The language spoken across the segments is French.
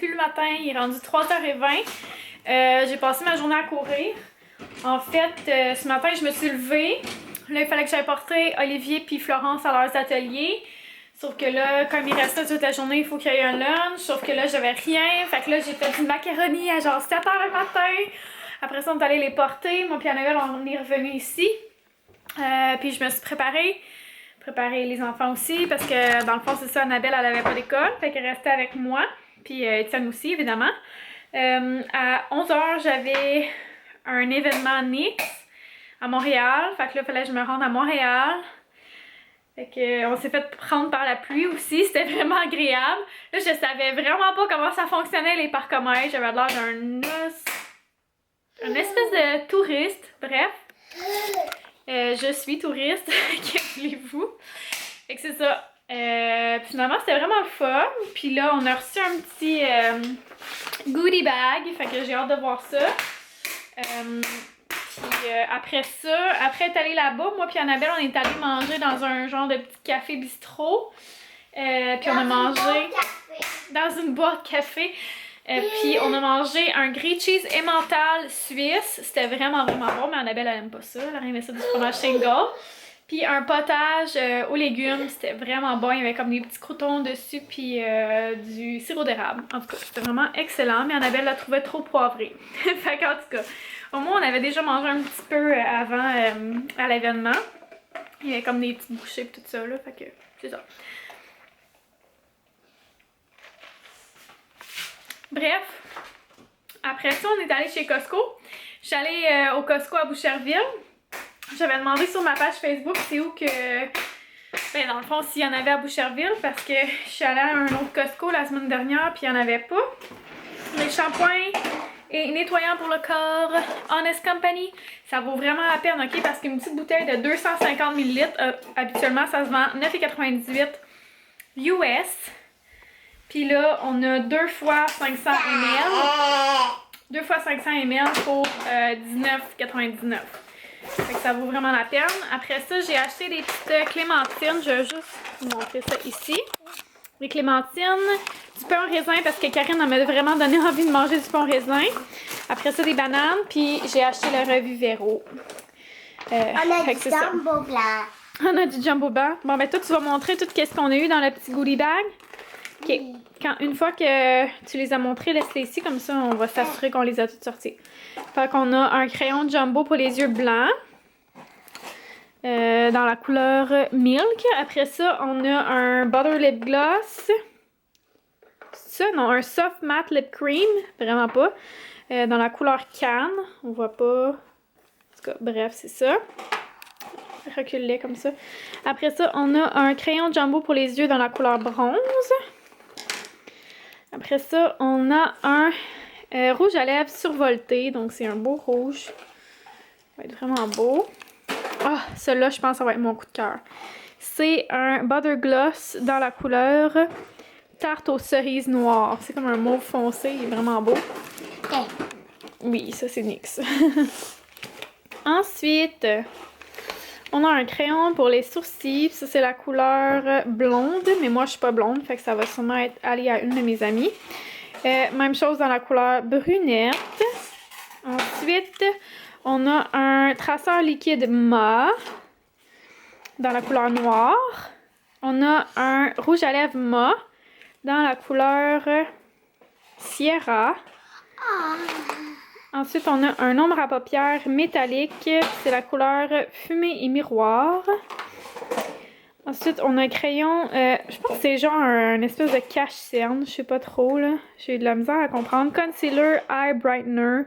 depuis le matin, il est rendu 3h20. J'ai passé ma journée à courir. En fait, ce matin, je me suis levée. Là, il fallait que j'aille porter Olivier puis Florence à leurs ateliers. Sauf que là, comme il restait toute la journée, il faut qu'il y ait un lunch. Sauf que là, j'avais rien. Fait que là, j'ai fait du macaroni à genre 7h le matin. Après ça, on est allé les porter. Moi puis Annabelle, on est revenu ici. Puis je me suis préparer les enfants aussi. Parce que dans le fond, c'est ça, Annabelle, elle avait pas d'école. Fait qu'elle restait avec moi. Puis Étienne aussi, évidemment. À 11h, j'avais un événement NIX à Montréal. Fait que là, il fallait que je me rende à Montréal. Fait que on s'est fait prendre par la pluie aussi, c'était vraiment agréable. Là, je savais vraiment pas comment ça fonctionnait les parcomètres. J'avais l'air un espèce de touriste, bref. Je suis touriste, que voulez-vous? Fait que c'est ça. Finalement, c'était vraiment le fun. Puis là, on a reçu un petit goodie bag. Fait que j'ai hâte de voir ça. Puis après ça, après être allé là-bas, moi puis Annabelle, on est allé manger dans un genre de petit café bistrot. Puis on a mangé dans une boîte café. Puis on a mangé un grilled cheese emmental suisse. C'était vraiment bon, mais Annabelle, elle aime pas ça. Elle aimait ça du fromage shingle. Puis un potage aux légumes. C'était vraiment bon. Il y avait comme des petits croutons dessus. Puis du sirop d'érable. En tout cas, c'était vraiment excellent. Mais Annabelle la trouvait trop poivrée. Fait qu'en tout cas, au moins, on avait déjà mangé un petit peu avant à l'événement. Il y avait comme des petites bouchées et tout ça, là. Fait que c'est ça. Bref, après ça, on est allé chez Costco. Je suis allée au Costco à Boucherville. J'avais demandé sur ma page Facebook c'est où que... Ben, dans le fond, s'il y en avait à Boucherville, parce que je suis allée à un autre Costco la semaine dernière, puis il n'y en avait pas. Les shampoings et nettoyants pour le corps Honest Company, ça vaut vraiment la peine, ok? Parce qu'une petite bouteille de 250 ml, habituellement, ça se vend 9,98 US. Puis là, on a 2 fois 500 ml. 2 fois 500 ml pour 19,99. Fait que ça vaut vraiment la peine. Après ça, j'ai acheté des petites clémentines. Je vais juste vous montrer ça ici. Les clémentines, du pain au raisin parce que Karine m'a vraiment donné envie de manger du pain au raisin. Après ça, des bananes. Puis j'ai acheté le Revivero. On a du jumbo blanc. On a du jumbo blanc. Bon, ben toi, tu vas montrer tout ce qu'on a eu dans le petit goodie bag. OK. Une fois que tu les as montrés, laisse-les ici. Comme ça, on va s'assurer qu'on les a toutes sorties. Fait qu'on a un crayon jumbo pour les yeux blancs. Dans la couleur Milk. Après ça, on a un Butter Lip Gloss. Ça, non, un Soft Matte Lip Cream. Vraiment pas. Dans la couleur Canne. On voit pas. En tout cas, bref, c'est ça. Recule-les comme ça. Après ça, on a un crayon jumbo pour les yeux dans la couleur bronze. Après ça, on a un rouge à lèvres survolté. Donc, c'est un beau rouge. Ça va être vraiment beau. Ah, celui-là, je pense que ça va être mon coup de cœur. C'est un Butter Gloss dans la couleur tarte aux cerises noires. C'est comme un mauve foncé. Il est vraiment beau. Oui, ça, c'est NYX. Ensuite, on a un crayon pour les sourcils. Ça, c'est la couleur blonde. Mais moi, je suis pas blonde. Fait que ça va sûrement être allé à une de mes amies. Même chose dans la couleur brunette. Ensuite, on a un traceur liquide mat dans la couleur noire. On a un rouge à lèvres mat dans la couleur Sierra. Ensuite, on a un ombre à paupières métallique. C'est la couleur fumée et miroir. Ensuite, on a un crayon, je pense que c'est genre un espèce de cache-cerne. Je sais pas trop, là. J'ai eu de la misère à comprendre. Concealer Eye Brightener.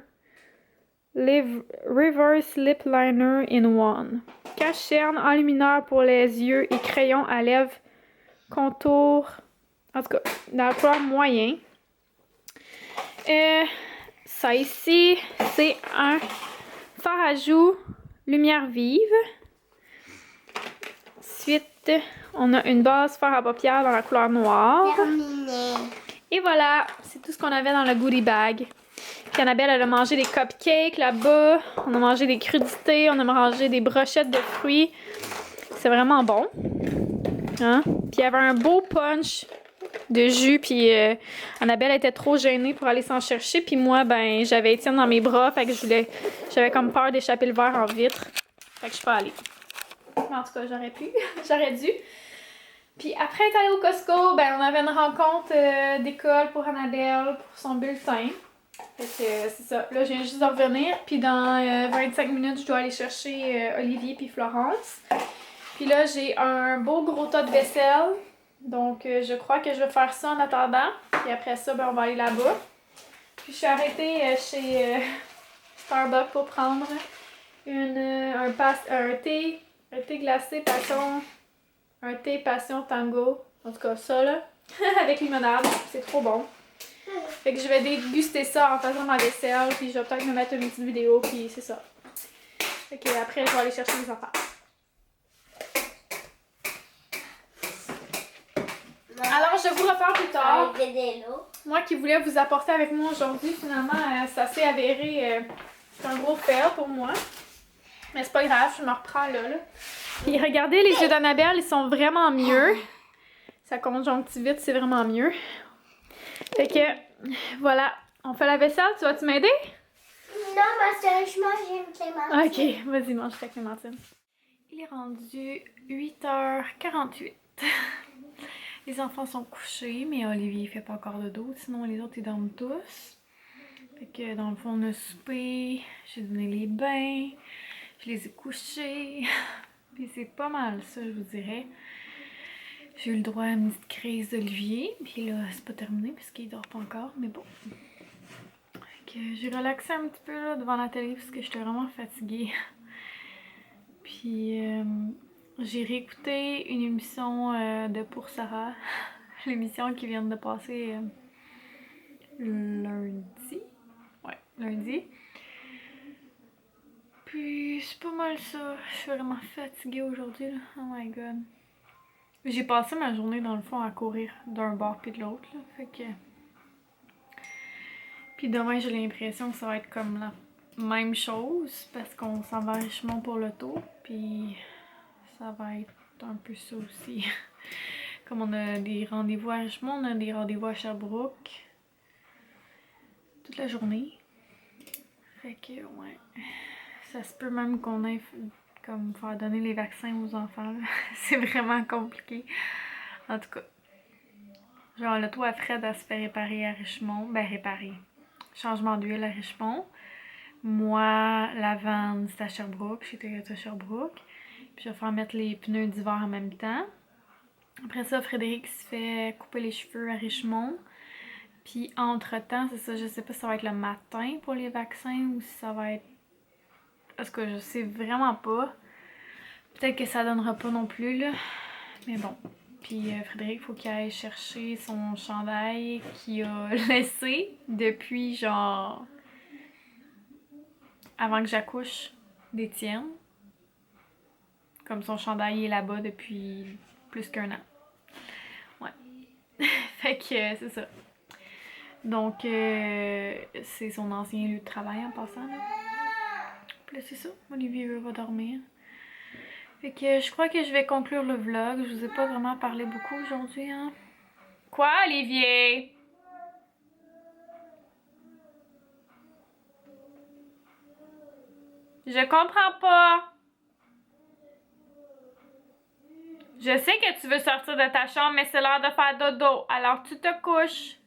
Reverse Lip Liner in One. Cache-cerne, enlumineur pour les yeux et crayon à lèvres contour. En tout cas, dans la couleur moyen. Ça ici, c'est un fard à joues lumière vive. Ensuite, on a une base fard à paupières dans la couleur noire. Terminé. Et voilà, c'est tout ce qu'on avait dans le goodie bag. Puis Annabelle, elle a mangé des cupcakes là-bas. On a mangé des crudités. On a mangé des brochettes de fruits. C'est vraiment bon. Hein? Puis il y avait un beau punch de jus, puis Annabelle était trop gênée pour aller s'en chercher, puis moi, ben, j'avais Étienne dans mes bras, fait que j'avais comme peur d'échapper le verre en vitre, fait que je suis pas allée. Mais en tout cas, j'aurais pu, j'aurais dû. Puis après être allée au Costco, ben, on avait une rencontre d'école pour Annabelle, pour son bulletin. Fait que c'est ça. Là, je viens juste de revenir. Puis dans 25 minutes, je dois aller chercher Olivier puis Florence. Puis là, j'ai un beau gros tas de vaisselle. Donc, je crois que je vais faire ça en attendant. Puis après ça, ben, on va aller là-bas. Puis je suis arrêtée chez Starbucks pour prendre un thé glacé passion. Un thé passion tango. En tout cas, ça là. Avec limonade. C'est trop bon. Fait que je vais déguster ça en faisant ma vaisselle, puis je vais peut-être me mettre une petite vidéo, puis c'est ça. Fait que après, je vais aller chercher les affaires. Alors, je vous reparle plus tard. Moi qui voulais vous apporter avec moi aujourd'hui, finalement, ça s'est avéré c'est un gros fail pour moi. Mais c'est pas grave, je me reprends là. Puis regardez, les yeux d'Annabelle, ils sont vraiment mieux. Sa conjonctivite, c'est vraiment mieux. Fait que, voilà, on fait la vaisselle. Tu vas-tu m'aider? Non, parce que je mange une clémentine. Ok, vas-y, mange ta clémentine. Il est rendu 8h48. Les enfants sont couchés, mais Olivier fait pas encore de dodo, sinon les autres ils dorment tous. Fait que dans le fond, on a soupé, j'ai donné les bains, je les ai couchés. Puis c'est pas mal ça, je vous dirais. J'ai eu le droit à une petite crise d'Olivier, puis là, c'est pas terminé puisqu'il dort pas encore, mais bon. Fait que j'ai relaxé un petit peu là, devant la télé parce que j'étais vraiment fatiguée. Puis j'ai réécouté une émission de Pour Sarah, l'émission qui vient de passer lundi. Ouais, lundi. Puis c'est pas mal ça. Je suis vraiment fatiguée aujourd'hui là. Oh my god. J'ai passé ma journée dans le fond à courir d'un bord puis de l'autre là. Fait que. Puis demain j'ai l'impression que ça va être comme la même chose parce qu'on s'en va à Richemont pour l'auto. Puis ça va être un peu ça aussi. Comme on a des rendez-vous à Richemont, on a des rendez-vous à Sherbrooke. Toute la journée. Fait que ouais. Ça se peut même qu'on ait comme faire donner les vaccins aux enfants. C'est vraiment compliqué. En tout cas. Genre le toit à Fred à se faire réparer à Richemont. Ben réparer. Changement d'huile à Richemont. Moi, la vanne c'est à Sherbrooke. J'étais à Sherbrooke. Puis je vais faire mettre les pneus d'hiver en même temps. Après ça, Frédéric se fait couper les cheveux à Richemont. Puis entre-temps, c'est ça, je sais pas si ça va être le matin pour les vaccins ou si ça va être... Parce que je sais vraiment pas. Peut-être que ça donnera pas non plus, là. Mais bon. Puis Frédéric, faut qu'il aille chercher son chandail qu'il a laissé depuis genre... avant que j'accouche d'Étienne. Comme son chandail est là-bas depuis plus qu'1 an. Ouais. Fait que c'est ça. Donc, c'est son ancien lieu de travail en passant. Là. Puis là, c'est ça. Olivier va dormir. Fait que je crois que je vais conclure le vlog. Je vous ai pas vraiment parlé beaucoup aujourd'hui. Hein? Quoi, Olivier? Je comprends pas. Je sais que tu veux sortir de ta chambre, mais c'est l'heure de faire dodo. Alors, tu te couches.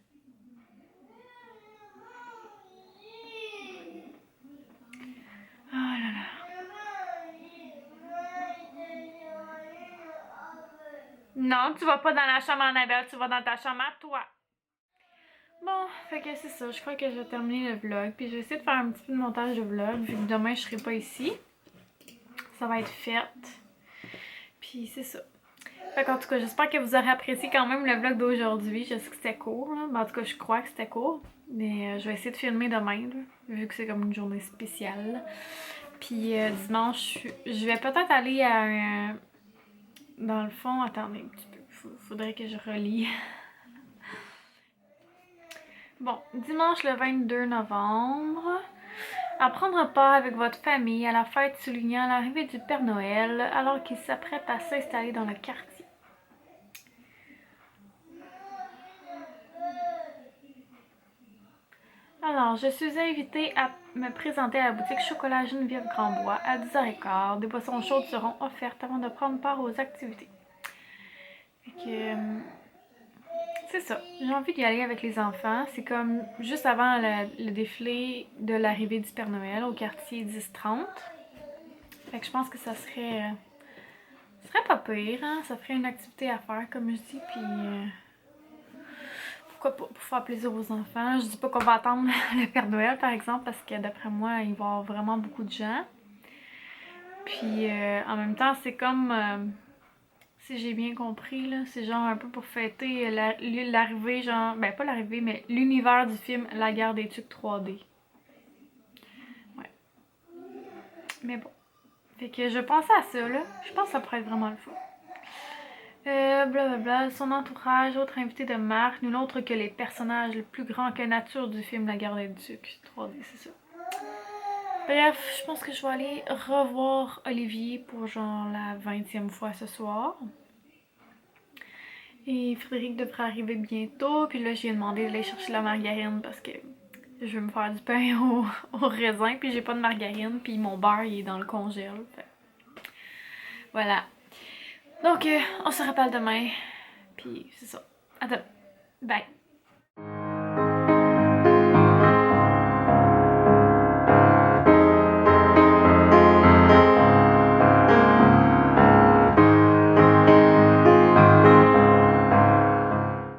Oh là là. Non, tu vas pas dans la chambre Annabelle, tu vas dans ta chambre à toi. Bon, fait que c'est ça. Je crois que je vais terminer le vlog. Puis je vais essayer de faire un petit peu de montage de vlog, vu que demain je serai pas ici. Ça va être fait. Puis c'est ça. Fait qu'en tout cas, j'espère que vous aurez apprécié quand même le vlog d'aujourd'hui. Je sais que c'était court, là. Ben, en tout cas, je crois que c'était court. Mais je vais essayer de filmer demain, là, vu que c'est comme une journée spéciale. Puis dimanche, je vais peut-être aller à un... Dans le fond, attendez un petit peu. Faudrait que je relie. Bon, dimanche le 22 novembre, à prendre part avec votre famille à la fête soulignant l'arrivée du Père Noël alors qu'il s'apprête à s'installer dans le quartier. Alors, je suis invitée à me présenter à la boutique Chocolat Geneviève Grandbois à 10h15. Des boissons chaudes seront offertes avant de prendre part aux activités. Fait que, c'est ça. J'ai envie d'y aller avec les enfants. C'est comme juste avant le défilé de l'arrivée du Père Noël au quartier 10-30. Fait que je pense que ça serait pas pire, hein? Ça ferait une activité à faire, comme je dis, puis pourquoi pas, pour faire plaisir aux enfants. Je dis pas qu'on va attendre le Père Noël, par exemple, parce que d'après moi, il va y avoir vraiment beaucoup de gens. Puis en même temps, c'est comme, si j'ai bien compris, là, c'est genre un peu pour fêter l'arrivée, genre, ben pas l'arrivée, mais l'univers du film La Guerre des Tucs 3D. Ouais. Mais bon. Fait que je pensais à ça, là. Je pense que ça pourrait être vraiment le fun. Blablabla, son entourage, autre invité de marque, nul autre que les personnages les plus grands que nature du film La Guerre des Ducs 3D, c'est ça. Bref, je pense que je vais aller revoir Olivier pour genre la 20e fois ce soir. Et Frédéric devrait arriver bientôt, puis là j'ai demandé d'aller chercher la margarine parce que je veux me faire du pain au raisin, puis j'ai pas de margarine, puis mon beurre il est dans le congèle. Fait. Voilà. Donc, on se rappelle demain. Puis c'est ça. À demain. Bye.